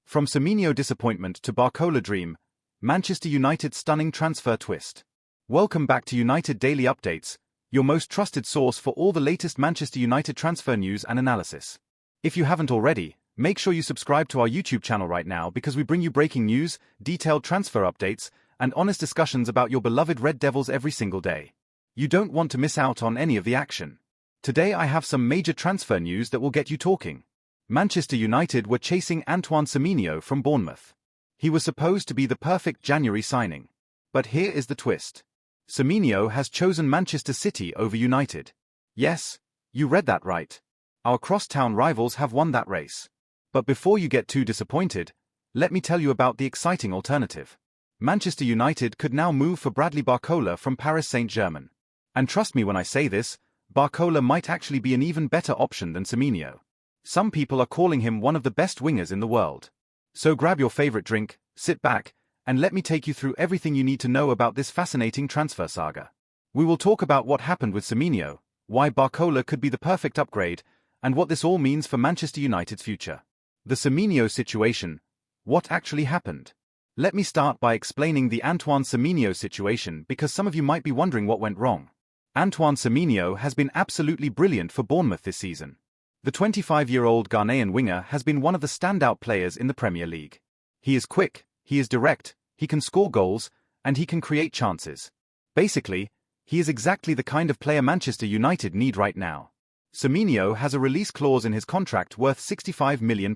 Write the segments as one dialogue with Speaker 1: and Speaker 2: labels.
Speaker 1: From Semenyo disappointment to Barcola dream, Manchester United's stunning transfer twist. Welcome back to United Daily Updates, your most trusted source for all the latest Manchester United transfer news and analysis. If you haven't already, make sure you subscribe to our YouTube channel right now because we bring you breaking news, detailed transfer updates, and honest discussions about your beloved Red Devils every single day. You don't want to miss out on any of the action. Today I have some major transfer news that will get you talking. Manchester United were chasing Antoine Semenyo from Bournemouth. He was supposed to be the perfect January signing. But here is the twist. Semenyo has chosen Manchester City over United. Yes, you read that right. Our crosstown rivals have won that race. But before you get too disappointed, let me tell you about the exciting alternative. Manchester United could now move for Bradley Barcola from Paris Saint-Germain. And trust me when I say this, Barcola might actually be an even better option than Semenyo. Some people are calling him one of the best wingers in the world. So grab your favorite drink, sit back, and let me take you through everything you need to know about this fascinating transfer saga. We will talk about what happened with Semenyo, why Barcola could be the perfect upgrade, and what this all means for Manchester United's future. The Semenyo situation. What actually happened? Let me start by explaining the Antoine Semenyo situation because some of you might be wondering what went wrong. Antoine Semenyo has been absolutely brilliant for Bournemouth this season. The 25-year-old Ghanaian winger has been one of the standout players in the Premier League. He is quick, he is direct, he can score goals, and he can create chances. Basically, he is exactly the kind of player Manchester United need right now. Semenyo has a release clause in his contract worth £65 million.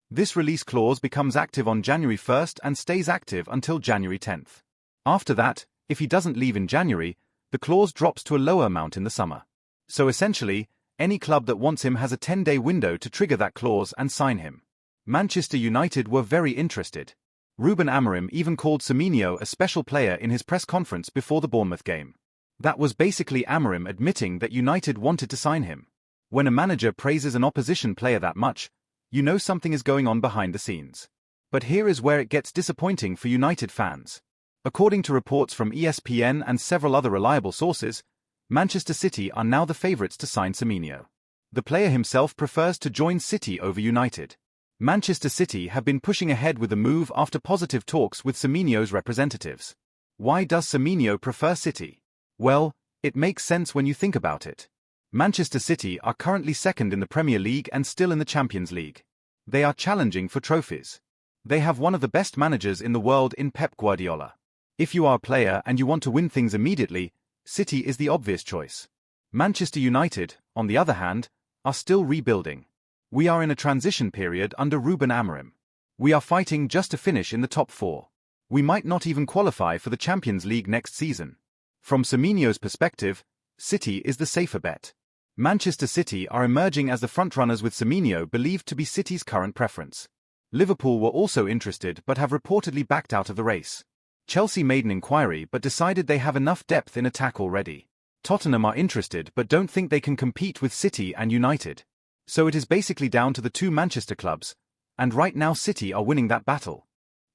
Speaker 1: This release clause becomes active on January 1st and stays active until January 10th. After that, if he doesn't leave in January, the clause drops to a lower amount in the summer. So essentially, any club that wants him has a 10-day window to trigger that clause and sign him. Manchester United were very interested. Ruben Amorim even called Semenyo a special player in his press conference before the Bournemouth game. That was basically Amorim admitting that United wanted to sign him. When a manager praises an opposition player that much, you know something is going on behind the scenes. But here is where it gets disappointing for United fans. According to reports from ESPN and several other reliable sources, Manchester City are now the favourites to sign Semenyo. The player himself prefers to join City over United. Manchester City have been pushing ahead with the move after positive talks with Semenyo's representatives. Why does Semenyo prefer City? Well, it makes sense when you think about it. Manchester City are currently second in the Premier League and still in the Champions League. They are challenging for trophies. They have one of the best managers in the world in Pep Guardiola. If you are a player and you want to win things immediately, City is the obvious choice. Manchester United, on the other hand, are still rebuilding. We are in a transition period under Ruben Amorim. We are fighting just to finish in the top four. We might not even qualify for the Champions League next season. From Semenyo's perspective, City is the safer bet. Manchester City are emerging as the frontrunners with Semenyo believed to be City's current preference. Liverpool were also interested but have reportedly backed out of the race. Chelsea made an inquiry but decided they have enough depth in attack already. Tottenham are interested but don't think they can compete with City and United. So it is basically down to the two Manchester clubs, and right now City are winning that battle.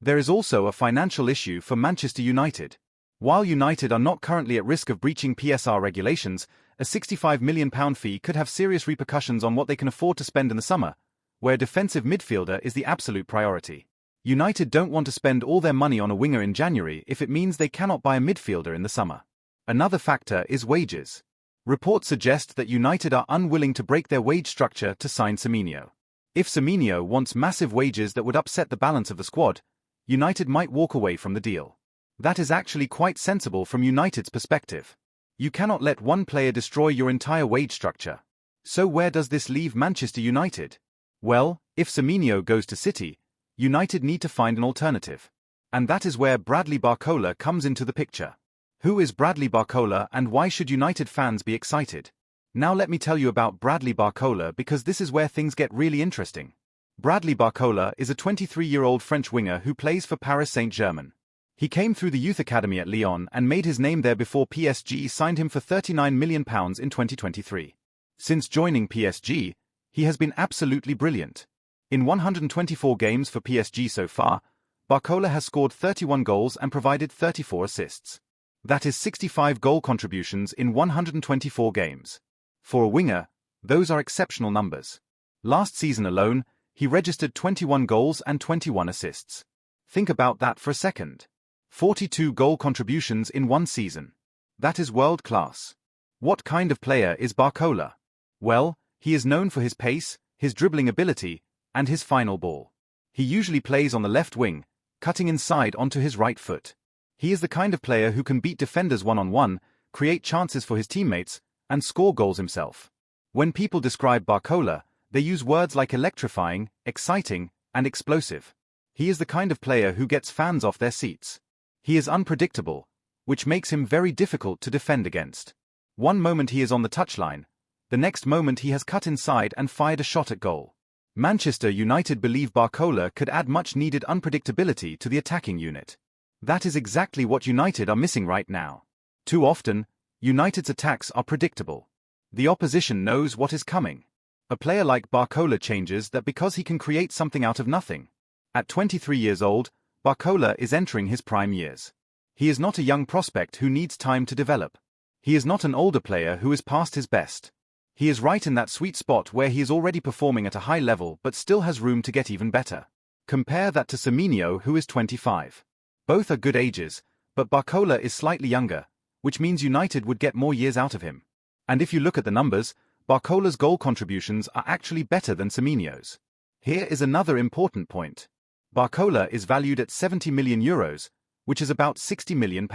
Speaker 1: There is also a financial issue for Manchester United. While United are not currently at risk of breaching PSR regulations, a £65 million fee could have serious repercussions on what they can afford to spend in the summer, where a defensive midfielder is the absolute priority. United don't want to spend all their money on a winger in January if it means they cannot buy a midfielder in the summer. Another factor is wages. Reports suggest that United are unwilling to break their wage structure to sign Semenyo. If Semenyo wants massive wages that would upset the balance of the squad, United might walk away from the deal. That is actually quite sensible from United's perspective. You cannot let one player destroy your entire wage structure. So where does this leave Manchester United? Well, if Semenyo goes to City, United need to find an alternative. And that is where Bradley Barcola comes into the picture. Who is Bradley Barcola and why should United fans be excited? Now let me tell you about Bradley Barcola because this is where things get really interesting. Bradley Barcola is a 23-year-old French winger who plays for Paris Saint-Germain. He came through the youth academy at Lyon and made his name there before PSG signed him for £39 million in 2023. Since joining PSG, he has been absolutely brilliant. In 124 games for PSG so far, Barcola has scored 31 goals and provided 34 assists. That is 65 goal contributions in 124 games. For a winger, those are exceptional numbers. Last season alone, He registered 21 goals and 21 assists. Think about that for a second. 42 goal contributions in one season. That is world class. What kind of player is Barcola? Well, he is known for his pace, his dribbling ability, and his final ball. He usually plays on the left wing, cutting inside onto his right foot. He is the kind of player who can beat defenders one-on-one, create chances for his teammates, and score goals himself. When people describe Barcola, they use words like electrifying, exciting, and explosive. He is the kind of player who gets fans off their seats. He is unpredictable, which makes him very difficult to defend against. One moment he is on the touchline, the next moment he has cut inside and fired a shot at goal. Manchester United believe Barcola could add much-needed unpredictability to the attacking unit. That is exactly what United are missing right now. Too often, United's attacks are predictable. The opposition knows what is coming. A player like Barcola changes that because he can create something out of nothing. At 23 years old, Barcola is entering his prime years. He is not a young prospect who needs time to develop. He is not an older player who is past his best. He is right in that sweet spot where he is already performing at a high level but still has room to get even better. Compare that to Semenyo, who is 25. Both are good ages, but Barcola is slightly younger, which means United would get more years out of him. And if you look at the numbers, Barcola's goal contributions are actually better than Semenyo's. Here is another important point. Barcola is valued at €70 million, which is about £60 million.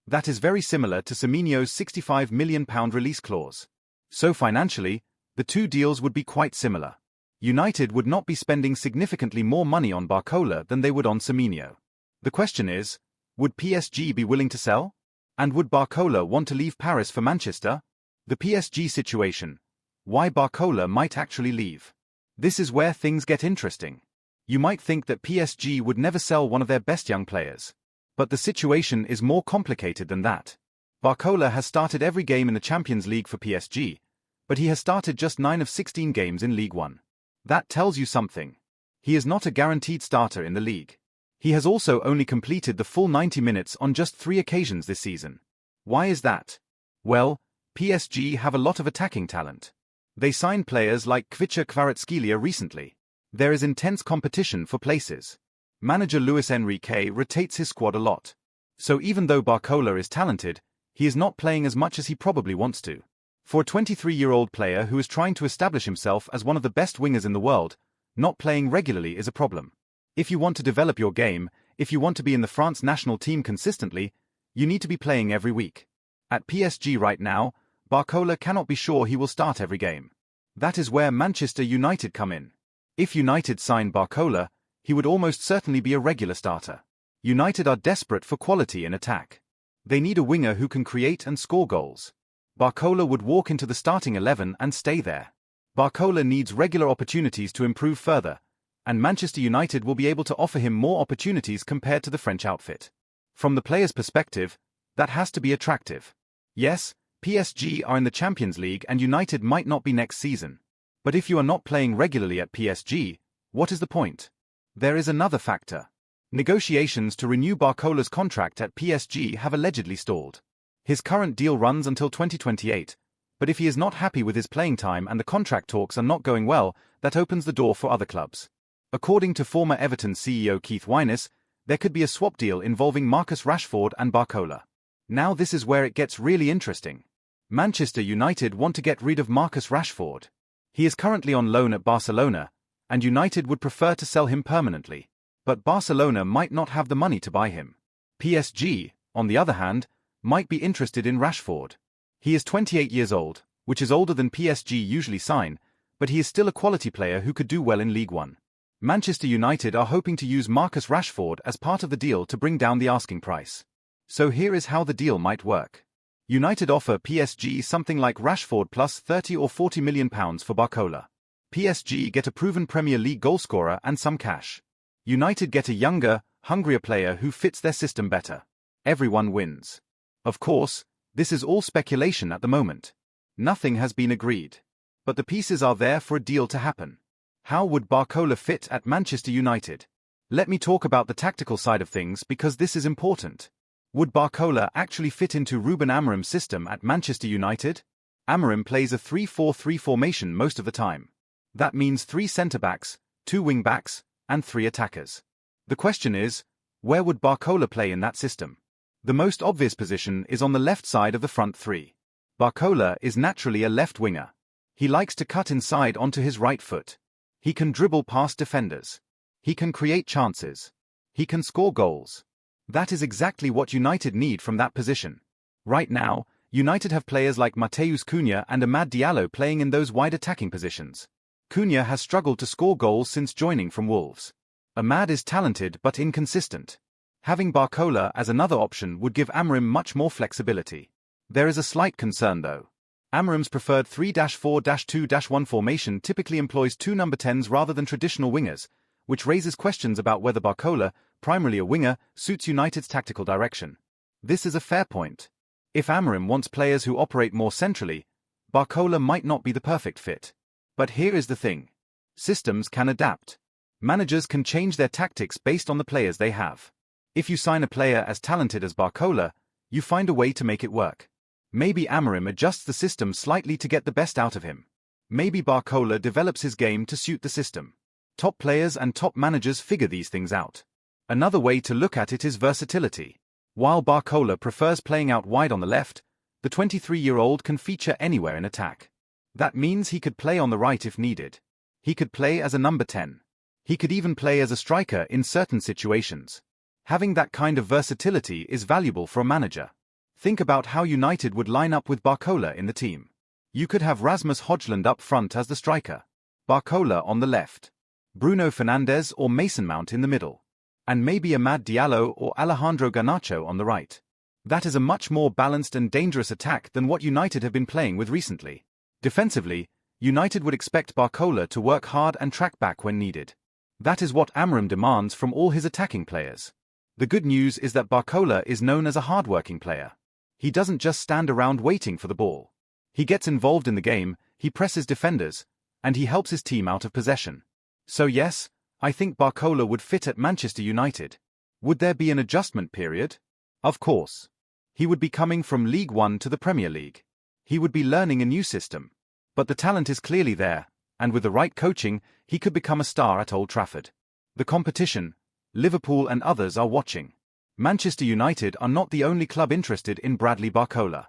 Speaker 1: That is very similar to Semenyo's £65 million release clause. So financially, the two deals would be quite similar. United would not be spending significantly more money on Barcola than they would on Semenyo. The question is, would PSG be willing to sell? And would Barcola want to leave Paris for Manchester? The PSG situation. Why Barcola might actually leave. This is where things get interesting. You might think that PSG would never sell one of their best young players. But the situation is more complicated than that. Barcola has started every game in the Champions League for PSG, but he has started just 9 of 16 games in League One. That tells you something. He is not a guaranteed starter in the league. He has also only completed the full 90 minutes on just 3 occasions this season. Why is that? Well, PSG have a lot of attacking talent. They signed players like Kvaratskhelia recently. There is intense competition for places. Manager Luis Enrique rotates his squad a lot. So even though Barcola is talented, he is not playing as much as he probably wants to. For a 23-year-old player who is trying to establish himself as one of the best wingers in the world, not playing regularly is a problem. If you want to develop your game, if you want to be in the France national team consistently, you need to be playing every week. At PSG right now, Barcola cannot be sure he will start every game. That is where Manchester United come in. If United sign Barcola, he would almost certainly be a regular starter. United are desperate for quality in attack. They need a winger who can create and score goals. Barcola would walk into the starting 11 and stay there. Barcola needs regular opportunities to improve further, and Manchester United will be able to offer him more opportunities compared to the French outfit. From the player's perspective, that has to be attractive. Yes, PSG are in the Champions League and United might not be next season. But if you are not playing regularly at PSG, what is the point? There is another factor. Negotiations to renew Barcola's contract at PSG have allegedly stalled. His current deal runs until 2028, but if he is not happy with his playing time and the contract talks are not going well, that opens the door for other clubs. According to former Everton CEO Keith Wyness, there could be a swap deal involving Marcus Rashford and Barcola. Now this is where it gets really interesting. Manchester United want to get rid of Marcus Rashford. He is currently on loan at Barcelona, and United would prefer to sell him permanently. But Barcelona might not have the money to buy him. PSG, on the other hand, might be interested in Rashford. He is 28 years old, which is older than PSG usually sign, but he is still a quality player who could do well in League One. Manchester United are hoping to use Marcus Rashford as part of the deal to bring down the asking price. So here is how the deal might work. United offer PSG something like Rashford plus £30 or £40 million for Barcola. PSG get a proven Premier League goalscorer and some cash. United get a younger, hungrier player who fits their system better. Everyone wins. Of course, this is all speculation at the moment. Nothing has been agreed. But the pieces are there for a deal to happen. How would Barcola fit at Manchester United? Let me talk about the tactical side of things because this is important. Would Barcola actually fit into Ruben Amorim's system at Manchester United? Amorim plays a 3-4-3 formation most of the time. That means 3 centre-backs, 2 wing-backs, and 3 attackers. The question is, where would Barcola play in that system? The most obvious position is on the left side of the front three. Barcola is naturally a left winger. He likes to cut inside onto his right foot. He can dribble past defenders. He can create chances. He can score goals. That is exactly what United need from that position. Right now, United have players like Matheus Cunha and Amad Diallo playing in those wide attacking positions. Cunha has struggled to score goals since joining from Wolves. Amad is talented but inconsistent. Having Barcola as another option would give Amorim much more flexibility. There is a slight concern though. Amorim's preferred 3-4-2-1 formation typically employs 2 number 10s rather than traditional wingers, which raises questions about whether Barcola, primarily a winger, suits United's tactical direction. This is a fair point. If Amorim wants players who operate more centrally, Barcola might not be the perfect fit. But here is the thing. Systems can adapt. Managers can change their tactics based on the players they have. If you sign a player as talented as Barcola, you find a way to make it work. Maybe Amorim adjusts the system slightly to get the best out of him. Maybe Barcola develops his game to suit the system. Top players and top managers figure these things out. Another way to look at it is versatility. While Barcola prefers playing out wide on the left, the 23-year-old can feature anywhere in attack. That means he could play on the right if needed. He could play as a number 10. He could even play as a striker in certain situations. Having that kind of versatility is valuable for a manager. Think about how United would line up with Barcola in the team. You could have Rasmus Højlund up front as the striker, Barcola on the left, Bruno Fernandes or Mason Mount in the middle, and maybe Amad Diallo or Alejandro Garnacho on the right. That is a much more balanced and dangerous attack than what United have been playing with recently. Defensively, United would expect Barcola to work hard and track back when needed. That is what Amorim demands from all his attacking players. The good news is that Barcola is known as a hard-working player. He doesn't just stand around waiting for the ball. He gets involved in the game, he presses defenders, and he helps his team out of possession. So yes, I think Barcola would fit at Manchester United. Would there be an adjustment period? Of course. He would be coming from League One to the Premier League. He would be learning a new system. But the talent is clearly there, and with the right coaching, he could become a star at Old Trafford. The competition, Liverpool and others are watching. Manchester United are not the only club interested in Bradley Barcola.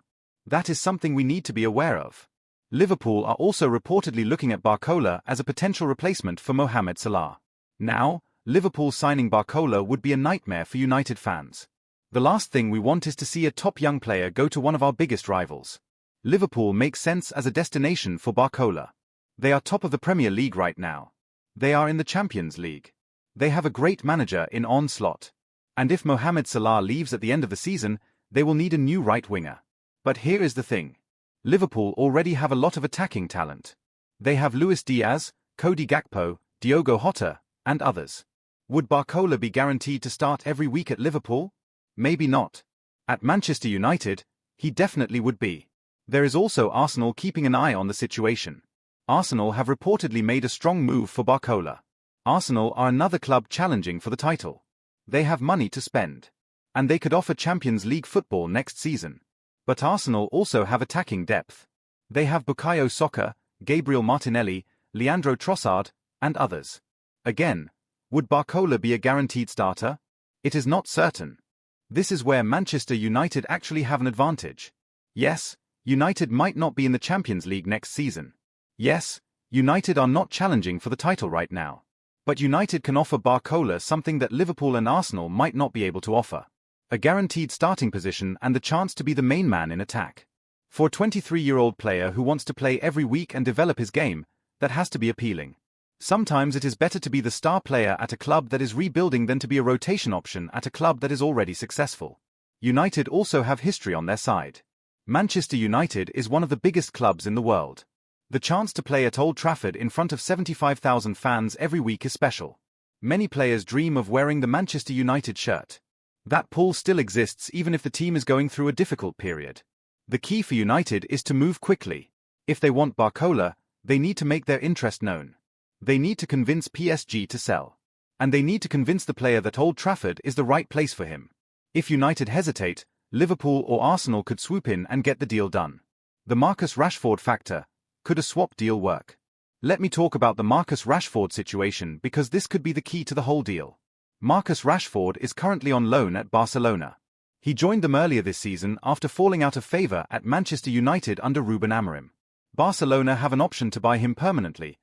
Speaker 1: That is something we need to be aware of. Liverpool are also reportedly looking at Barcola as a potential replacement for Mohamed Salah. Now, Liverpool signing Barcola would be a nightmare for United fans. The last thing we want is to see a top young player go to one of our biggest rivals. Liverpool makes sense as a destination for Barcola. They are top of the Premier League right now. They are in the Champions League. They have a great manager in Onslaught. And if Mohamed Salah leaves at the end of the season, they will need a new right winger. But here is the thing. Liverpool already have a lot of attacking talent. They have Luis Diaz, Cody Gakpo, Diogo Jota, and others. Would Barcola be guaranteed to start every week at Liverpool? Maybe not. At Manchester United, he definitely would be. There is also Arsenal keeping an eye on the situation. Arsenal have reportedly made a strong move for Barcola. Arsenal are another club challenging for the title. They have money to spend. And they could offer Champions League football next season. But Arsenal also have attacking depth. They have Bukayo Saka, Gabriel Martinelli, Leandro Trossard, and others. Again, would Barcola be a guaranteed starter? It is not certain. This is where Manchester United actually have an advantage. Yes, United might not be in the Champions League next season. Yes, United are not challenging for the title right now. But United can offer Barcola something that Liverpool and Arsenal might not be able to offer. A guaranteed starting position and the chance to be the main man in attack. For a 23-year-old player who wants to play every week and develop his game, that has to be appealing. Sometimes it is better to be the star player at a club that is rebuilding than to be a rotation option at a club that is already successful. United also have history on their side. Manchester United is one of the biggest clubs in the world. The chance to play at Old Trafford in front of 75,000 fans every week is special. Many players dream of wearing the Manchester United shirt. That pull still exists even if the team is going through a difficult period. The key for United is to move quickly. If they want Barcola, they need to make their interest known. They need to convince PSG to sell. And they need to convince the player that Old Trafford is the right place for him. If United hesitate, Liverpool or Arsenal could swoop in and get the deal done. The Marcus Rashford factor. Could a swap deal work? Let me talk about the Marcus Rashford situation because this could be the key to the whole deal. Marcus Rashford is currently on loan at Barcelona. He joined them earlier this season after falling out of favour at Manchester United under Ruben Amorim. Barcelona have an option to buy him permanently,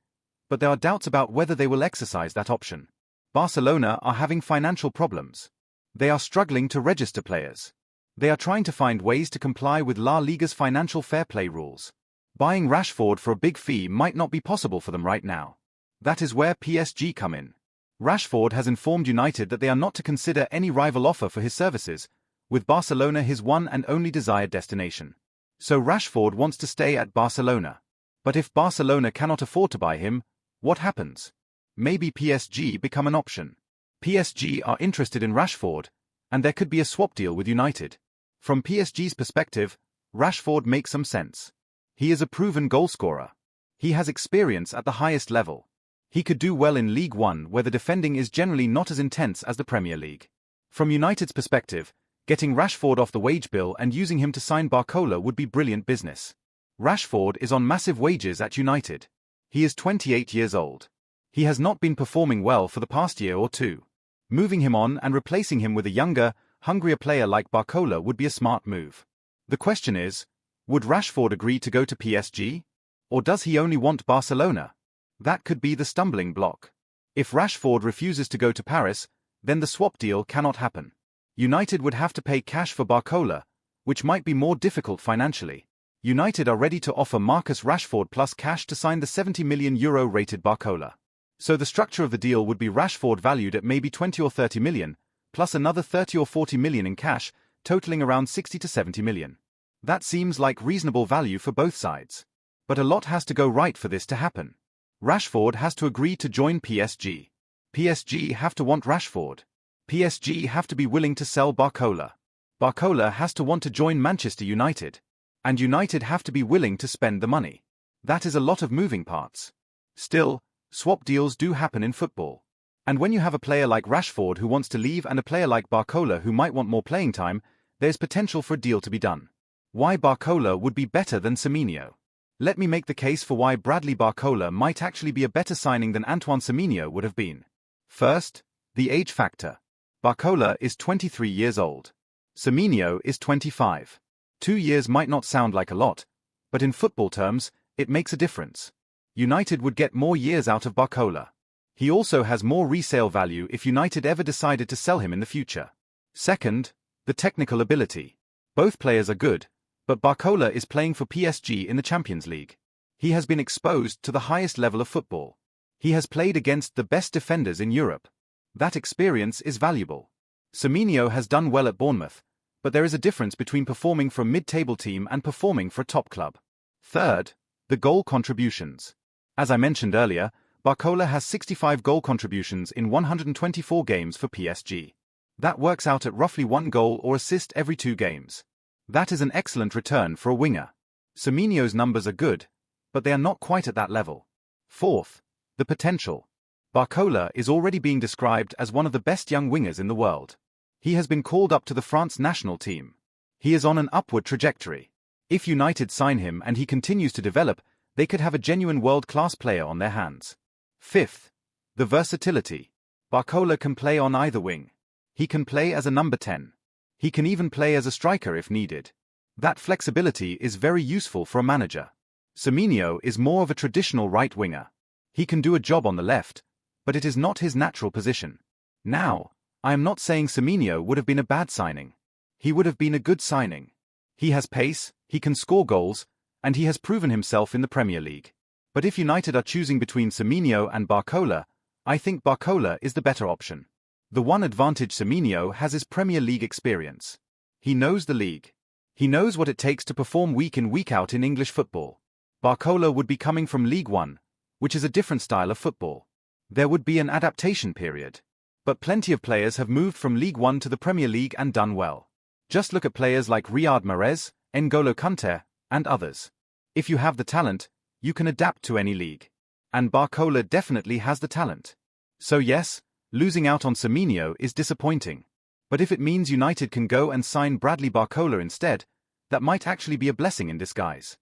Speaker 1: but there are doubts about whether they will exercise that option. Barcelona are having financial problems. They are struggling to register players. They are trying to find ways to comply with La Liga's financial fair play rules. Buying Rashford for a big fee might not be possible for them right now. That is where PSG come in. Rashford has informed United that they are not to consider any rival offer for his services, with Barcelona his one and only desired destination. So Rashford wants to stay at Barcelona. But if Barcelona cannot afford to buy him, what happens? Maybe PSG become an option. PSG are interested in Rashford, and there could be a swap deal with United. From PSG's perspective, Rashford makes some sense. He is a proven goalscorer. He has experience at the highest level. He could do well in League One, where the defending is generally not as intense as the Premier League. From United's perspective, getting Rashford off the wage bill and using him to sign Barcola would be brilliant business. Rashford is on massive wages at United. He is 28 years old. He has not been performing well for the past year or two. Moving him on and replacing him with a younger, hungrier player like Barcola would be a smart move. The question is, would Rashford agree to go to PSG? Or does he only want Barcelona? That could be the stumbling block. If Rashford refuses to go to Paris, then the swap deal cannot happen. United would have to pay cash for Barcola, which might be more difficult financially. United are ready to offer Marcus Rashford plus cash to sign the €70 million rated Barcola. So the structure of the deal would be Rashford valued at maybe 20 or 30 million, plus another 30 or 40 million in cash, totaling around 60 to 70 million. That seems like reasonable value for both sides. But a lot has to go right for this to happen. Rashford has to agree to join PSG. PSG have to want Rashford. PSG have to be willing to sell Barcola. Barcola has to want to join Manchester United. And United have to be willing to spend the money. That is a lot of moving parts. Still, swap deals do happen in football. And when you have a player like Rashford who wants to leave and a player like Barcola who might want more playing time, there's potential for a deal to be done. Why Barcola would be better than Semenyo? Let me make the case for why Bradley Barcola might actually be a better signing than Antoine Semenyo would have been. First, the age factor. Barcola is 23 years old. Semenyo is 25. 2 years might not sound like a lot, but in football terms, it makes a difference. United would get more years out of Barcola. He also has more resale value if United ever decided to sell him in the future. Second, the technical ability. Both players are good, but Barcola is playing for PSG in the Champions League. He has been exposed to the highest level of football. He has played against the best defenders in Europe. That experience is valuable. Semenyo has done well at Bournemouth, but there is a difference between performing for a mid-table team and performing for a top club. Third, the goal contributions. As I mentioned earlier, Barcola has 65 goal contributions in 124 games for PSG. That works out at roughly 1 goal or assist every 2 games. That is an excellent return for a winger. Semenyo's numbers are good, but they are not quite at that level. Fourth, the potential. Barcola is already being described as one of the best young wingers in the world. He has been called up to the France national team. He is on an upward trajectory. If United sign him and he continues to develop, they could have a genuine world-class player on their hands. Fifth, the versatility. Barcola can play on either wing. He can play as a number 10. He can even play as a striker if needed. That flexibility is very useful for a manager. Semenyo is more of a traditional right winger. He can do a job on the left, but it is not his natural position. Now, I am not saying Semenyo would have been a bad signing. He would have been a good signing. He has pace, he can score goals, and he has proven himself in the Premier League. But if United are choosing between Semenyo and Barcola, I think Barcola is the better option. The one advantage Semenyo has is Premier League experience. He knows the league. He knows what it takes to perform week in week out in English football. Barcola would be coming from League One, which is a different style of football. There would be an adaptation period. But plenty of players have moved from League One to the Premier League and done well. Just look at players like Riyad Mahrez, N'Golo Kante, and others. If you have the talent, you can adapt to any league. And Barcola definitely has the talent. So yes, losing out on Semenyo is disappointing. But if it means United can go and sign Bradley Barcola instead, that might actually be a blessing in disguise.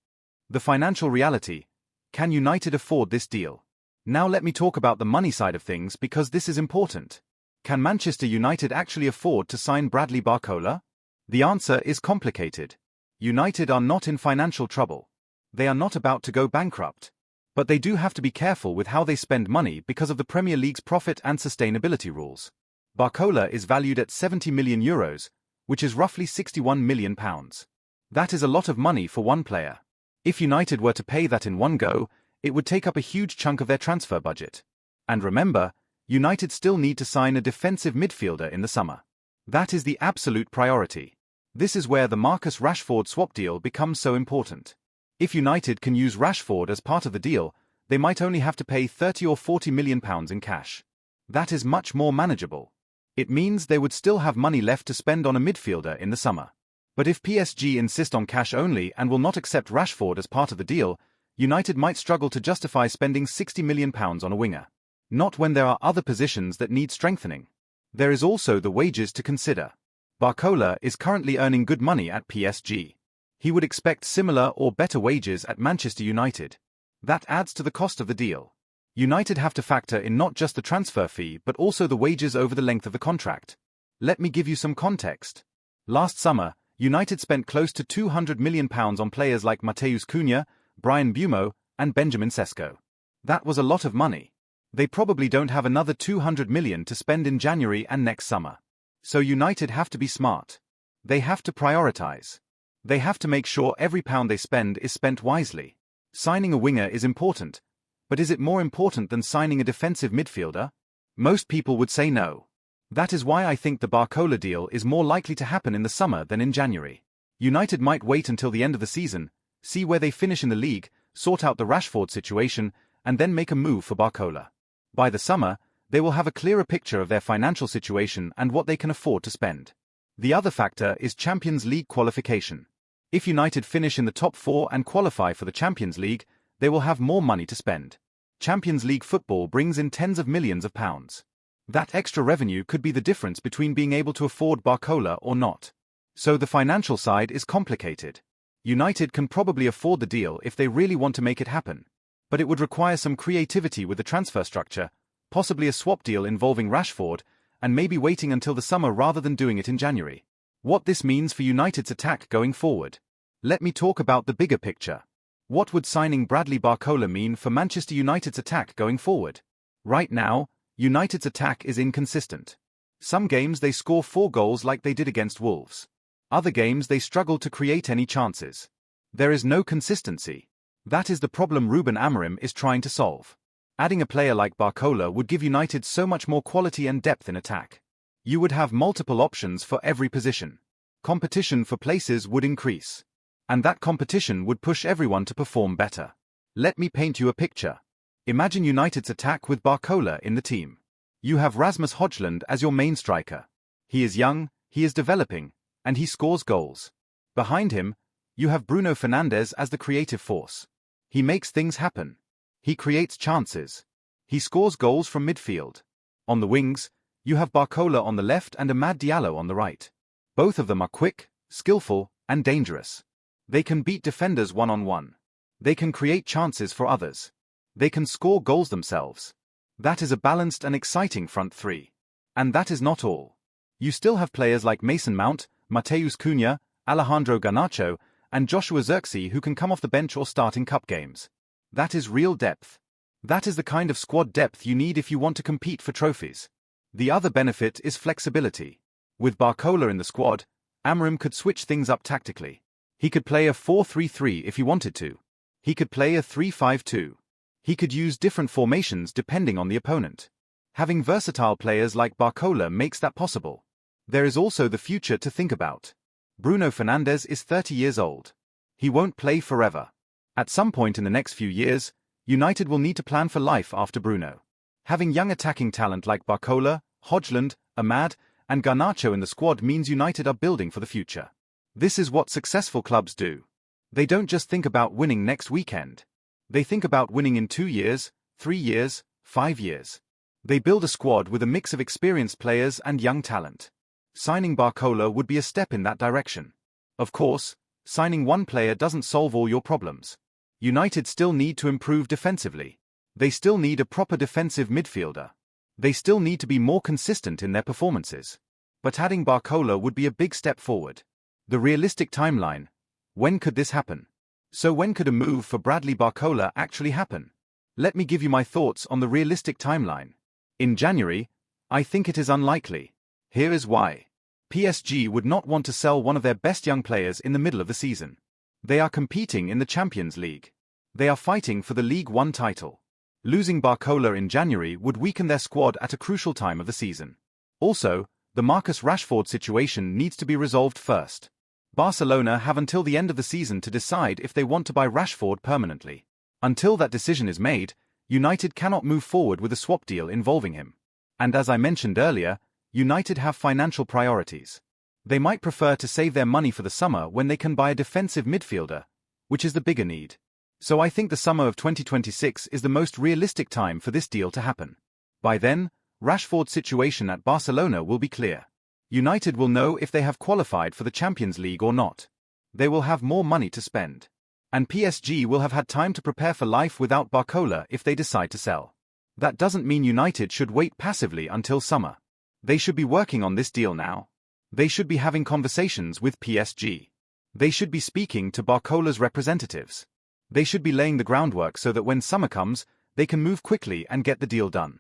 Speaker 1: The financial reality. Can United afford this deal? Now let me talk about the money side of things because this is important. Can Manchester United actually afford to sign Bradley Barcola? The answer is complicated. United are not in financial trouble. They are not about to go bankrupt. But they do have to be careful with how they spend money because of the Premier League's profit and sustainability rules. Barcola is valued at €70 million, which is roughly £61 million. That is a lot of money for one player. If United were to pay that in one go, it would take up a huge chunk of their transfer budget. And remember, United still need to sign a defensive midfielder in the summer. That is the absolute priority. This is where the Marcus Rashford swap deal becomes so important. If United can use Rashford as part of the deal, they might only have to pay £30 or £40 million in cash. That is much more manageable. It means they would still have money left to spend on a midfielder in the summer. But if PSG insist on cash only and will not accept Rashford as part of the deal, United might struggle to justify spending £60 million on a winger. Not when there are other positions that need strengthening. There is also the wages to consider. Barcola is currently earning good money at PSG. He would expect similar or better wages at Manchester United. That adds to the cost of the deal. United have to factor in not just the transfer fee but also the wages over the length of the contract. Let me give you some context. Last summer, United spent close to £200 million on players like Matheus Cunha, Brian Buemo, and Benjamin Sesko. That was a lot of money. They probably don't have another £200 million to spend in January and next summer. So United have to be smart. They have to prioritize. They have to make sure every pound they spend is spent wisely. Signing a winger is important, but is it more important than signing a defensive midfielder? Most people would say no. That is why I think the Barcola deal is more likely to happen in the summer than in January. United might wait until the end of the season, see where they finish in the league, sort out the Rashford situation, and then make a move for Barcola. By the summer, they will have a clearer picture of their financial situation and what they can afford to spend. The other factor is Champions League qualification. If United finish in the top 4 and qualify for the Champions League, they will have more money to spend. Champions League football brings in tens of millions of pounds. That extra revenue could be the difference between being able to afford Barcola or not. So the financial side is complicated. United can probably afford the deal if they really want to make it happen. But it would require some creativity with the transfer structure, possibly a swap deal involving Rashford, and maybe waiting until the summer rather than doing it in January. What this means for United's attack going forward. Let me talk about the bigger picture. What would signing Bradley Barcola mean for Manchester United's attack going forward? Right now, United's attack is inconsistent. Some games they score 4 goals like they did against Wolves. Other games they struggle to create any chances. There is no consistency. That is the problem Ruben Amorim is trying to solve. Adding a player like Barcola would give United so much more quality and depth in attack. You would have multiple options for every position. Competition for places would increase. And that competition would push everyone to perform better. Let me paint you a picture. Imagine United's attack with Barcola in the team. You have Rasmus Højlund as your main striker. He is young, he is developing, and he scores goals. Behind him, you have Bruno Fernandes as the creative force. He makes things happen. He creates chances. He scores goals from midfield. On the wings, you have Barcola on the left and Amad Diallo on the right. Both of them are quick, skillful, and dangerous. They can beat defenders one-on-one. They can create chances for others. They can score goals themselves. That is a balanced and exciting front three. And that is not all. You still have players like Mason Mount, Matheus Cunha, Alejandro Garnacho, and Joshua Zirkzee who can come off the bench or start in cup games. That is real depth. That is the kind of squad depth you need if you want to compete for trophies. The other benefit is flexibility. With Barcola in the squad, Amorim could switch things up tactically. He could play a 4-3-3 if he wanted to. He could play a 3-5-2. He could use different formations depending on the opponent. Having versatile players like Barcola makes that possible. There is also the future to think about. Bruno Fernandes is 30 years old. He won't play forever. At some point in the next few years, United will need to plan for life after Bruno. Having young attacking talent like Barcola, Højlund, Amad, and Garnacho in the squad means United are building for the future. This is what successful clubs do. They don't just think about winning next weekend. They think about winning in 2 years, 3 years, 5 years. They build a squad with a mix of experienced players and young talent. Signing Barcola would be a step in that direction. Of course, signing one player doesn't solve all your problems. United still need to improve defensively. They still need a proper defensive midfielder. They still need to be more consistent in their performances. But adding Barcola would be a big step forward. The realistic timeline: when could this happen? So when could a move for Bradley Barcola actually happen? Let me give you my thoughts on the realistic timeline. In January, I think it is unlikely. Here is why. PSG would not want to sell one of their best young players in the middle of the season. They are competing in the Champions League. They are fighting for the League One title. Losing Barcola in January would weaken their squad at a crucial time of the season. Also, the Marcus Rashford situation needs to be resolved first. Barcelona have until the end of the season to decide if they want to buy Rashford permanently. Until that decision is made, United cannot move forward with a swap deal involving him. And as I mentioned earlier, United have financial priorities. They might prefer to save their money for the summer when they can buy a defensive midfielder, which is the bigger need. So I think the summer of 2026 is the most realistic time for this deal to happen. By then, Rashford's situation at Barcelona will be clear. United will know if they have qualified for the Champions League or not. They will have more money to spend. And PSG will have had time to prepare for life without Barcola if they decide to sell. That doesn't mean United should wait passively until summer. They should be working on this deal now. They should be having conversations with PSG. They should be speaking to Barcola's representatives. They should be laying the groundwork so that when summer comes, they can move quickly and get the deal done.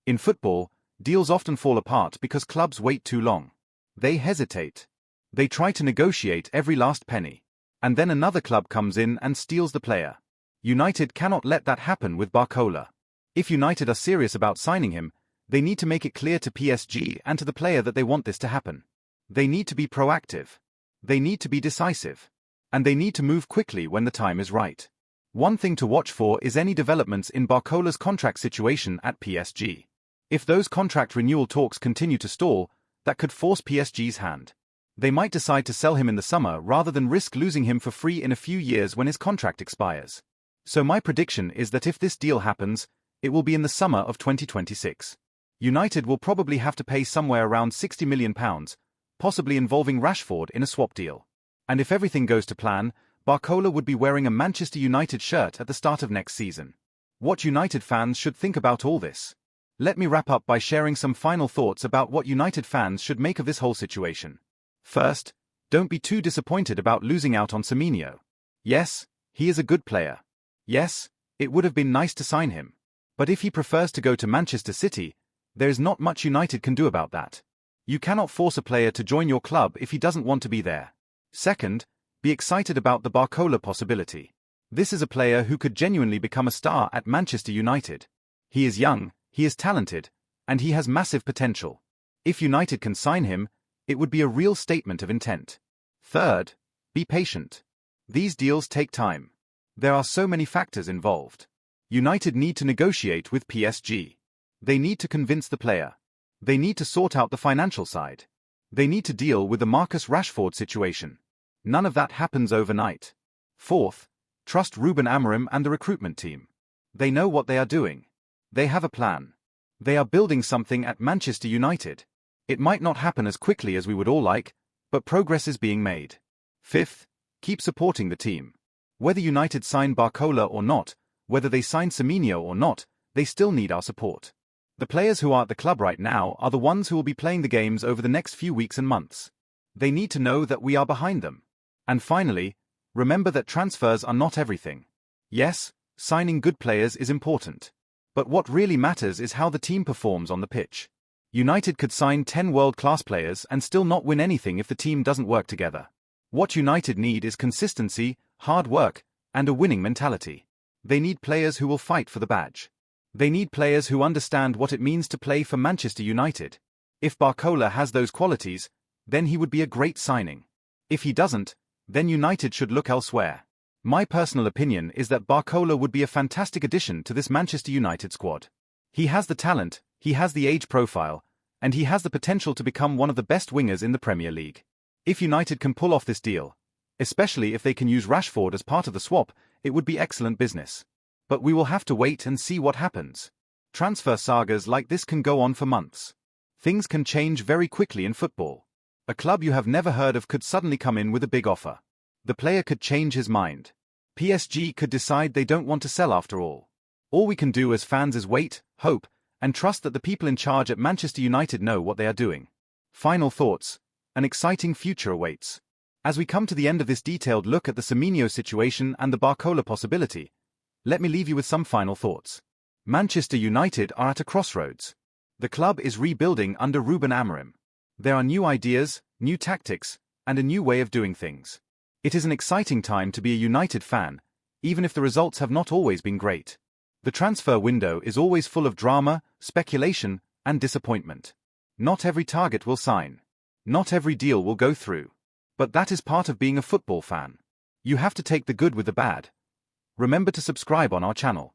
Speaker 1: In football, deals often fall apart because clubs wait too long. They hesitate. They try to negotiate every last penny. And then another club comes in and steals the player. United cannot let that happen with Barcola. If United are serious about signing him, they need to make it clear to PSG and to the player that they want this to happen. They need to be proactive. They need to be decisive. And they need to move quickly when the time is right. One thing to watch for is any developments in Barcola's contract situation at PSG. If those contract renewal talks continue to stall, that could force PSG's hand. They might decide to sell him in the summer rather than risk losing him for free in a few years when his contract expires. So my prediction is that if this deal happens, it will be in the summer of 2026. United will probably have to pay somewhere around £60 million, possibly involving Rashford in a swap deal. And if everything goes to plan, Barcola would be wearing a Manchester United shirt at the start of next season. What United fans should think about all this? Let me wrap up by sharing some final thoughts about what United fans should make of this whole situation. First, don't be too disappointed about losing out on Semenyo. Yes, he is a good player. Yes, it would have been nice to sign him. But if he prefers to go to Manchester City, there is not much United can do about that. You cannot force a player to join your club if he doesn't want to be there. Second, be excited about the Barcola possibility. This is a player who could genuinely become a star at Manchester United. He is young, he is talented, and he has massive potential. If United can sign him, it would be a real statement of intent. Third, be patient. These deals take time. There are so many factors involved. United need to negotiate with PSG. They need to convince the player. They need to sort out the financial side. They need to deal with the Marcus Rashford situation. None of that happens overnight. Fourth, trust Ruben Amorim and the recruitment team. They know what they are doing. They have a plan. They are building something at Manchester United. It might not happen as quickly as we would all like, but progress is being made. Fifth, keep supporting the team. Whether United sign Barcola or not, whether they sign Semenyo or not, they still need our support. The players who are at the club right now are the ones who will be playing the games over the next few weeks and months. They need to know that we are behind them. And finally, remember that transfers are not everything. Yes, signing good players is important. But what really matters is how the team performs on the pitch. United could sign 10 world-class players and still not win anything if the team doesn't work together. What United need is consistency, hard work, and a winning mentality. They need players who will fight for the badge. They need players who understand what it means to play for Manchester United. If Barcola has those qualities, then he would be a great signing. If he doesn't, then United should look elsewhere. My personal opinion is that Barcola would be a fantastic addition to this Manchester United squad. He has the talent, he has the age profile, and he has the potential to become one of the best wingers in the Premier League. If United can pull off this deal, especially if they can use Rashford as part of the swap, it would be excellent business. But we will have to wait and see what happens. Transfer sagas like this can go on for months. Things can change very quickly in football. A club you have never heard of could suddenly come in with a big offer. The player could change his mind. PSG could decide they don't want to sell after all. All we can do as fans is wait, hope, and trust that the people in charge at Manchester United know what they are doing. Final thoughts. An exciting future awaits. As we come to the end of this detailed look at the Semenyo situation and the Barcola possibility, let me leave you with some final thoughts. Manchester United are at a crossroads. The club is rebuilding under Ruben Amorim. There are new ideas, new tactics, and a new way of doing things. It is an exciting time to be a United fan, even if the results have not always been great. The transfer window is always full of drama, speculation, and disappointment. Not every target will sign. Not every deal will go through. But that is part of being a football fan. You have to take the good with the bad. Remember to subscribe on our channel.